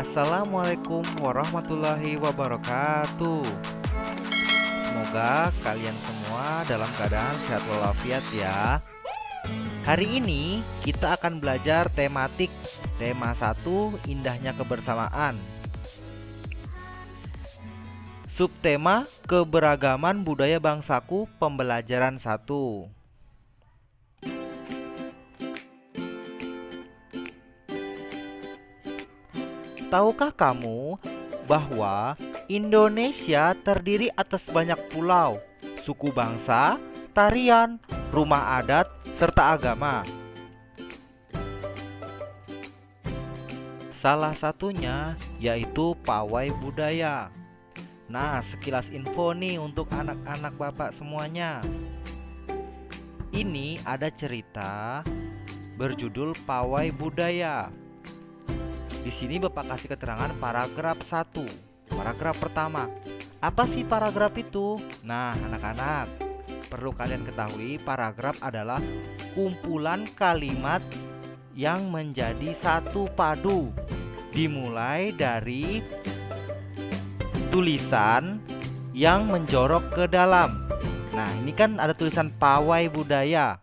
Assalamualaikum warahmatullahi wabarakatuh. Semoga kalian semua dalam keadaan sehat walafiat ya. Hari ini kita akan belajar tematik tema 1, indahnya kebersamaan. Subtema keberagaman budaya bangsaku, pembelajaran 1. Tahukah kamu bahwa Indonesia terdiri atas banyak pulau, suku bangsa, tarian, rumah adat, serta agama? Salah satunya yaitu pawai budaya. Nah, sekilas info nih untuk anak-anak bapak semuanya. Ini ada cerita berjudul Pawai Budaya. Di sini Bapak kasih keterangan paragraf 1. Paragraf pertama. Apa sih paragraf itu? Nah, anak-anak, perlu kalian ketahui, paragraf adalah kumpulan kalimat yang menjadi satu padu, dimulai dari tulisan yang menjorok ke dalam. Nah, ini kan ada tulisan Pawai Budaya.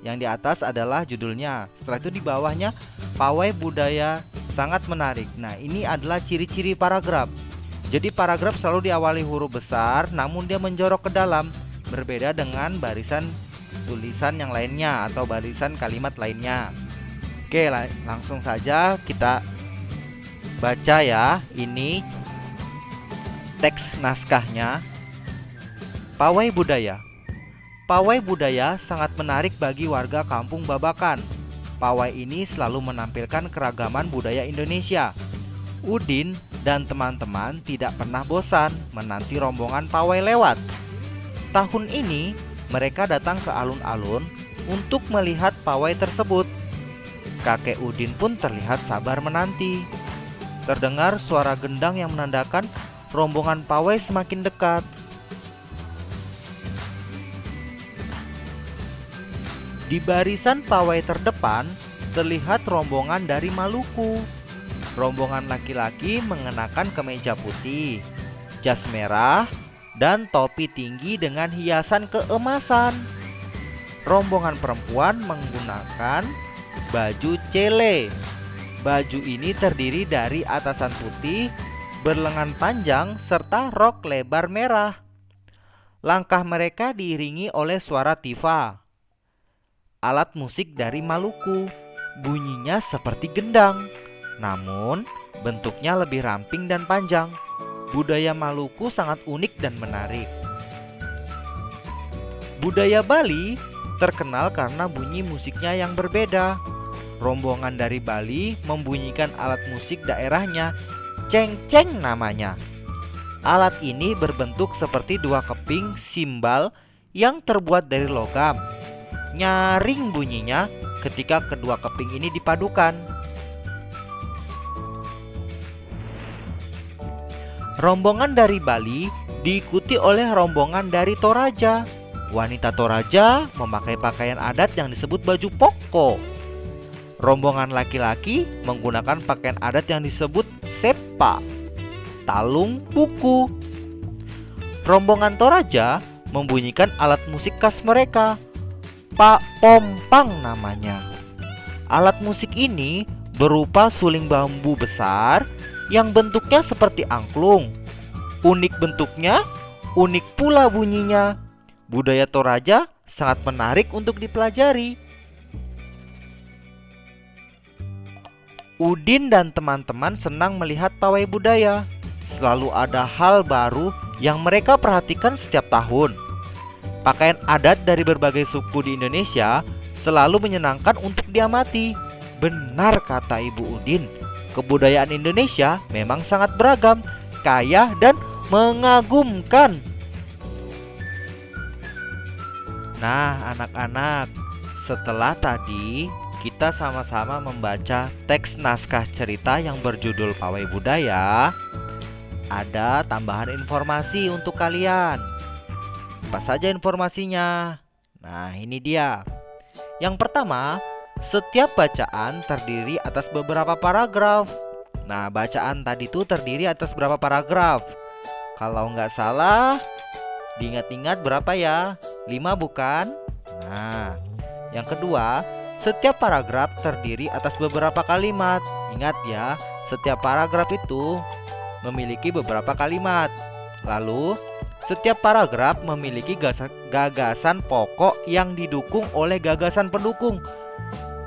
Yang di atas adalah judulnya. Setelah itu di bawahnya Pawai Budaya sangat menarik. Nah, ini adalah ciri-ciri paragraf. Jadi paragraf selalu diawali huruf besar, namun dia menjorok ke dalam, berbeda dengan barisan tulisan yang lainnya atau barisan kalimat lainnya. Oke, langsung saja kita baca ya. Ini teks naskahnya. Pawai Budaya. Pawai budaya sangat menarik bagi warga Kampung Babakan. Pawai ini selalu menampilkan keragaman budaya Indonesia. Udin dan teman-teman tidak pernah bosan menanti rombongan pawai lewat. Tahun ini mereka datang ke alun-alun untuk melihat pawai tersebut. Kakek Udin pun terlihat sabar menanti. Terdengar suara gendang yang menandakan rombongan pawai semakin dekat. Di barisan pawai terdepan terlihat rombongan dari Maluku. Rombongan laki-laki mengenakan kemeja putih, jas merah, dan topi tinggi dengan hiasan keemasan. Rombongan perempuan menggunakan baju cele. Baju ini terdiri dari atasan putih, berlengan panjang, serta rok lebar merah. Langkah mereka diiringi oleh suara tifa, alat musik dari Maluku. Bunyinya seperti gendang, namun bentuknya lebih ramping dan panjang. Budaya Maluku sangat unik dan menarik. Budaya Bali terkenal karena bunyi musiknya yang berbeda. Rombongan dari Bali membunyikan alat musik daerahnya, ceng-ceng namanya. Alat ini berbentuk seperti dua keping simbal yang terbuat dari logam. Nyaring bunyinya ketika kedua keping ini dipadukan. Rombongan dari Bali diikuti oleh rombongan dari Toraja. Wanita Toraja memakai pakaian adat yang disebut baju poko. Rombongan laki-laki menggunakan pakaian adat yang disebut sepa, talung buku. Rombongan Toraja membunyikan alat musik khas mereka, Pak Pompang namanya. Alat musik ini berupa suling bambu besar yang bentuknya seperti angklung. Unik bentuknya, unik pula bunyinya. Budaya Toraja sangat menarik untuk dipelajari. Udin dan teman-teman senang melihat pawai budaya. Selalu ada hal baru yang mereka perhatikan setiap tahun. Pakaian adat dari berbagai suku di Indonesia selalu menyenangkan untuk diamati. Benar kata Ibu Udin, kebudayaan Indonesia memang sangat beragam, kaya, dan mengagumkan. Nah, anak-anak, setelah tadi kita sama-sama membaca teks naskah cerita yang berjudul Pawai Budaya, ada tambahan informasi untuk kalian. Apa saja informasinya? Nah, ini dia. Yang pertama, setiap bacaan terdiri atas beberapa paragraf. Nah, bacaan tadi itu terdiri atas berapa paragraf? Kalau nggak salah, diingat-ingat berapa ya? 5 bukan? Nah, yang kedua, setiap paragraf terdiri atas beberapa kalimat. Ingat ya, setiap paragraf itu memiliki beberapa kalimat. Lalu, setiap paragraf memiliki gagasan pokok yang didukung oleh gagasan pendukung.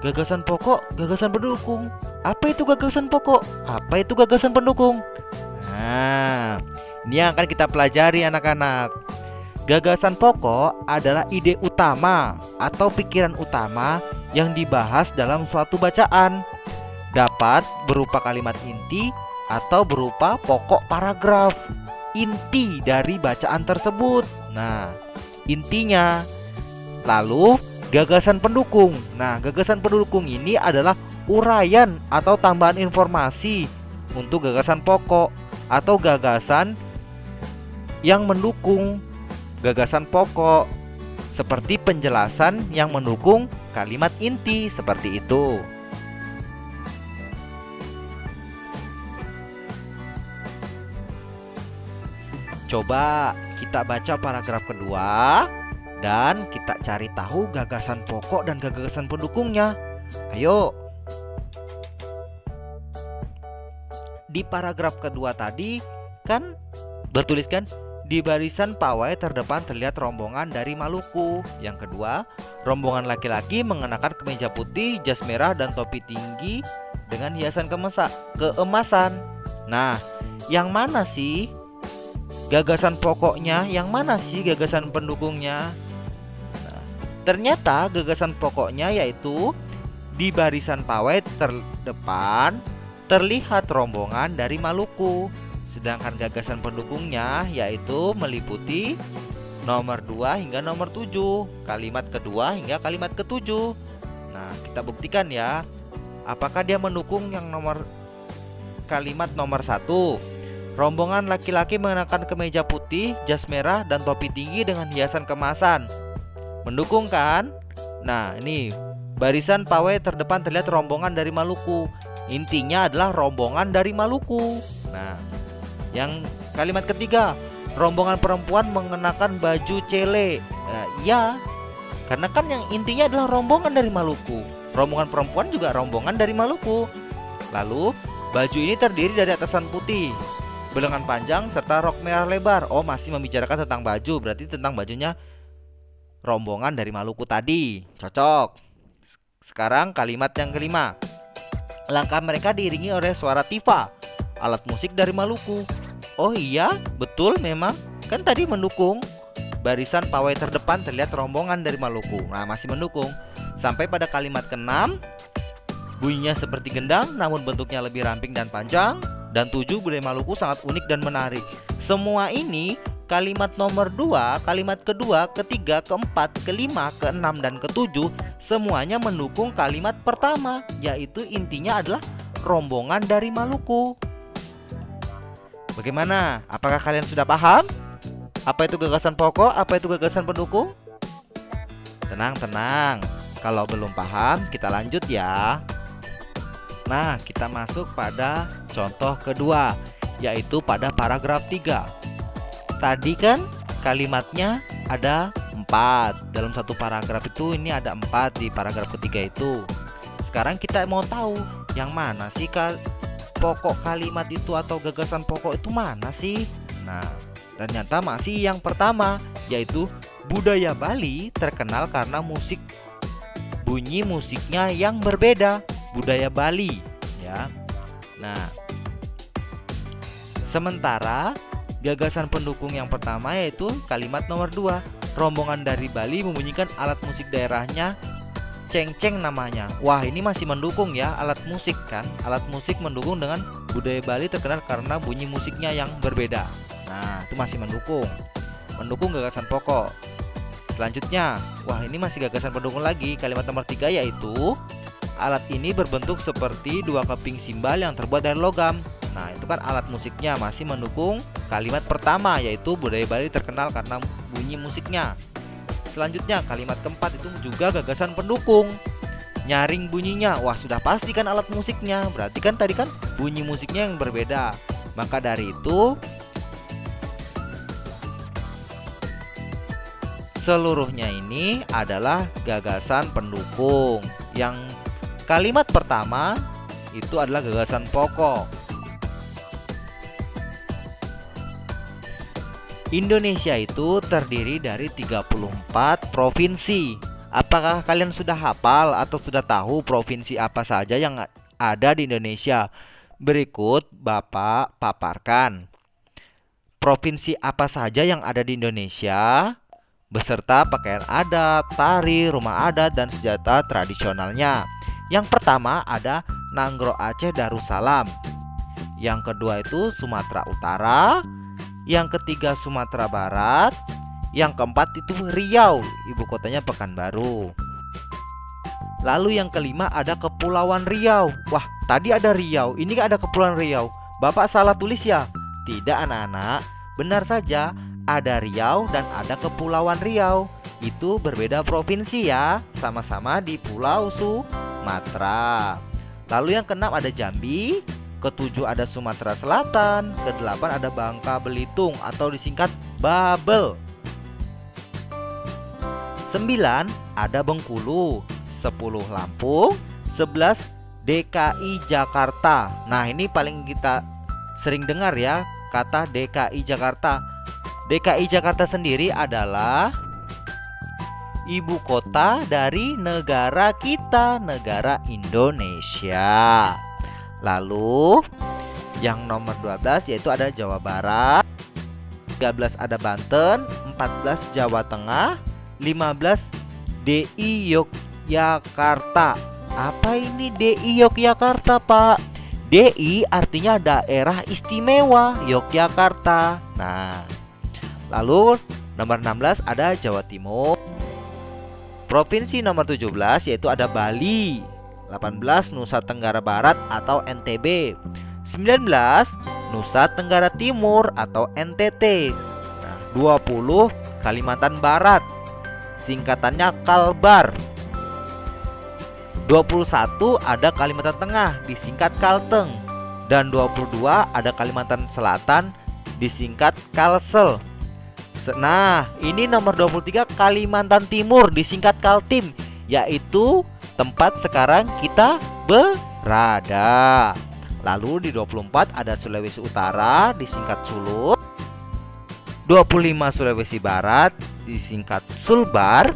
Gagasan pokok, gagasan pendukung. Apa itu gagasan pokok? Apa itu gagasan pendukung? Nah, ini yang akan kita pelajari anak-anak. Gagasan pokok adalah ide utama atau pikiran utama yang dibahas dalam suatu bacaan. Dapat berupa kalimat inti atau berupa pokok paragraf. Inti dari bacaan tersebut. Nah, intinya. Lalu, gagasan pendukung. Nah, gagasan pendukung ini adalah uraian atau tambahan informasi untuk gagasan pokok atau gagasan yang mendukung gagasan pokok, seperti penjelasan yang mendukung kalimat inti, seperti itu. Coba kita baca paragraf kedua dan kita cari tahu gagasan pokok dan gagasan pendukungnya. Ayo. Di paragraf kedua tadi kan bertuliskan di barisan pawai terdepan terlihat rombongan dari Maluku. Yang kedua, rombongan laki-laki mengenakan kemeja putih, jas merah dan topi tinggi dengan hiasan keemasan. Nah, yang mana sih gagasan pokoknya? Yang mana sih gagasan pendukungnya? Nah, ternyata gagasan pokoknya yaitu di barisan pawai terdepan terlihat rombongan dari Maluku. Sedangkan gagasan pendukungnya yaitu meliputi nomor 2 hingga nomor 7, kalimat kedua hingga kalimat ketujuh. Nah, kita buktikan ya. Apakah dia mendukung yang kalimat nomor 1? Rombongan laki-laki mengenakan kemeja putih, jas merah dan topi tinggi dengan hiasan keemasan. Mendukung kan? Nah, ini barisan pawai terdepan terlihat rombongan dari Maluku. Intinya adalah rombongan dari Maluku. Nah, yang kalimat ketiga, rombongan perempuan mengenakan baju cele. Ya, karena kan yang intinya adalah rombongan dari Maluku. Rombongan perempuan juga rombongan dari Maluku. Lalu, baju ini terdiri dari atasan putih, belengan panjang serta rok merah lebar. Oh, masih membicarakan tentang baju, berarti tentang bajunya rombongan dari Maluku tadi. Cocok. Sekarang kalimat yang kelima. Langkah mereka diiringi oleh suara tifa, alat musik dari Maluku. Oh iya, betul memang. Kan tadi mendukung. Barisan pawai terdepan terlihat rombongan dari Maluku. Nah, masih mendukung. Sampai pada kalimat ke-6. Bunyinya seperti gendang, namun bentuknya lebih ramping dan panjang. Dan 7, budaya Maluku sangat unik dan menarik. Semua ini kalimat nomor 2, kalimat kedua, ketiga, keempat, kelima, keenam, dan ketujuh semuanya mendukung kalimat pertama, yaitu intinya adalah rombongan dari Maluku. Bagaimana? Apakah kalian sudah paham? Apa itu gagasan pokok? Apa itu gagasan pendukung? Tenang. Kalau belum paham, kita lanjut ya. Nah, kita masuk pada contoh kedua, yaitu pada paragraf 3. Tadi kan kalimatnya ada 4. Dalam satu paragraf itu ini ada 4 di paragraf ketiga itu. Sekarang kita mau tahu yang mana sih pokok kalimat itu atau gagasan pokok itu mana sih? Nah, ternyata masih yang pertama, yaitu budaya Bali terkenal karena bunyi musiknya yang berbeda. Budaya Bali ya. Nah, sementara gagasan pendukung yang pertama yaitu kalimat nomor 2. Rombongan dari Bali membunyikan alat musik daerahnya, cengceng namanya. Wah, ini masih mendukung ya, alat musik kan. Alat musik mendukung dengan budaya Bali terkenal karena bunyi musiknya yang berbeda. Nah, itu masih mendukung. Mendukung gagasan pokok. Selanjutnya, wah ini masih gagasan pendukung lagi. Kalimat nomor 3 yaitu alat ini berbentuk seperti 2 keping simbal yang terbuat dari logam. Nah, itu kan alat musiknya, masih mendukung kalimat pertama, yaitu budaya Bali terkenal karena bunyi musiknya. Selanjutnya, kalimat keempat itu juga gagasan pendukung. nyaring bunyinya. Wah, sudah pasti kan alat musiknya. Berarti kan tadi kan bunyi musiknya yang berbeda. Maka dari itu seluruhnya ini adalah gagasan pendukung. Yang kalimat pertama itu adalah gagasan pokok. Indonesia itu terdiri dari 34 provinsi. Apakah kalian sudah hafal atau sudah tahu provinsi apa saja yang ada di Indonesia? Berikut Bapak paparkan. Provinsi apa saja yang ada di Indonesia beserta pakaian adat, tari, rumah adat, dan senjata tradisionalnya. Yang pertama ada Nanggro Aceh Darussalam. Yang kedua itu Sumatera Utara. Yang ketiga Sumatera Barat. Yang keempat itu Riau, ibu kotanya Pekanbaru. Lalu yang kelima ada Kepulauan Riau. Wah, tadi ada Riau, ini ada Kepulauan Riau. Bapak salah tulis ya? Tidak anak-anak, benar saja, ada Riau dan ada Kepulauan Riau. Itu berbeda provinsi ya, sama-sama di Pulau Sumatera. Lalu yang keenam ada Jambi. Ketujuh ada Sumatera Selatan. Kedelapan ada Bangka Belitung atau disingkat Babel. 9 ada Bengkulu. 10 Lampung. 11 DKI Jakarta. Nah, ini paling kita sering dengar ya, kata DKI Jakarta. DKI Jakarta sendiri adalah ibu kota dari negara kita, negara Indonesia. Lalu yang nomor 12 yaitu ada Jawa Barat. 13 ada Banten. 14 Jawa Tengah. 15 DI Yogyakarta. Apa ini DI Yogyakarta, Pak? DI artinya daerah istimewa Yogyakarta. Nah, lalu nomor 16 ada Jawa Timur. Provinsi nomor 17 yaitu ada Bali. 18 Nusa Tenggara Barat atau NTB. 19 Nusa Tenggara Timur atau NTT. Nah, 20 Kalimantan Barat, singkatannya Kalbar. 21 ada Kalimantan Tengah, disingkat Kalteng. Dan 22 ada Kalimantan Selatan, disingkat Kalsel. Nah, ini nomor 23 Kalimantan Timur, disingkat Kaltim, yaitu tempat sekarang kita berada. Lalu di 24 ada Sulawesi Utara, disingkat Sulut. 25 Sulawesi Barat, disingkat Sulbar.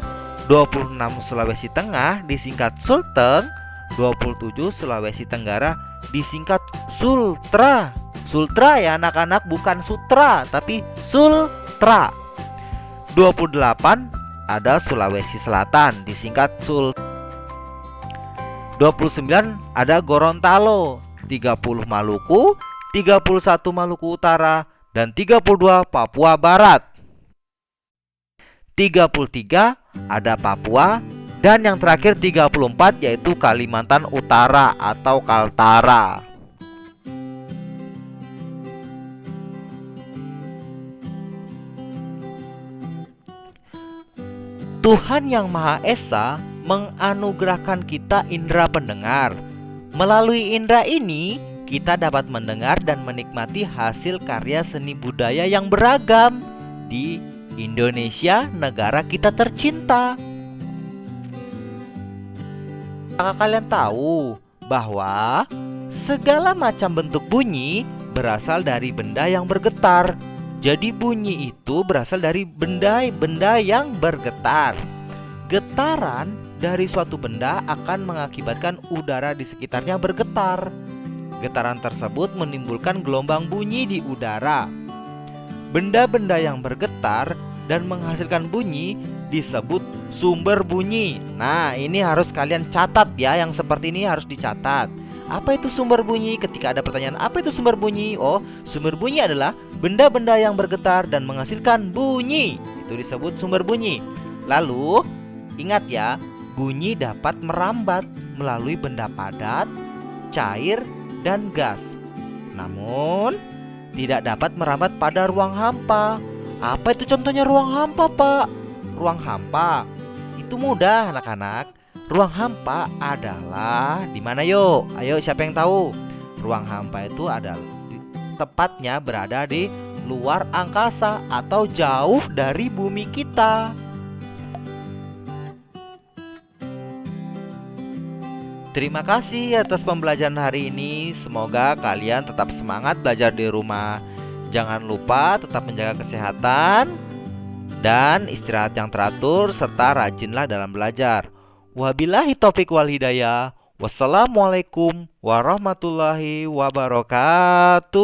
26 Sulawesi Tengah, disingkat Sulteng. 27 Sulawesi Tenggara, disingkat Sultra. Sultra ya anak-anak, bukan sutra tapi Sultra. 28 ada Sulawesi Selatan, disingkat Sul. 29 ada Gorontalo. 30 Maluku. 31 Maluku Utara. Dan 32 Papua Barat. 33 ada Papua. Dan yang terakhir 34 yaitu Kalimantan Utara atau Kaltara. Tuhan Yang Maha Esa menganugerahkan kita indera pendengar. Melalui indera ini, kita dapat mendengar dan menikmati hasil karya seni budaya yang beragam di Indonesia, negara kita tercinta. Apakah kalian tahu bahwa segala macam bentuk bunyi berasal dari benda yang bergetar? Jadi bunyi itu berasal dari benda-benda yang bergetar. Getaran dari suatu benda akan mengakibatkan udara di sekitarnya bergetar. Getaran tersebut menimbulkan gelombang bunyi di udara. Benda-benda yang bergetar dan menghasilkan bunyi disebut sumber bunyi. Nah, ini harus kalian catat ya, yang seperti ini harus dicatat. Apa itu sumber bunyi? Ketika ada pertanyaan apa itu sumber bunyi? Oh, sumber bunyi adalah benda-benda yang bergetar dan menghasilkan bunyi. Itu disebut sumber bunyi. Lalu, ingat ya, bunyi dapat merambat melalui benda padat, cair, dan gas. Namun, tidak dapat merambat pada ruang hampa. Apa itu contohnya ruang hampa, Pak? Ruang hampa itu mudah anak-anak. Ruang hampa adalah di mana yuk? Ayo siapa yang tahu? Ruang hampa itu adalah tepatnya berada di luar angkasa atau jauh dari bumi kita. Terima kasih atas pembelajaran hari ini. Semoga kalian tetap semangat belajar di rumah. Jangan lupa tetap menjaga kesehatan dan istirahat yang teratur serta rajinlah dalam belajar. Wabillahi taufik wal hidayah. Wassalamualaikum warahmatullahi wabarakatuh.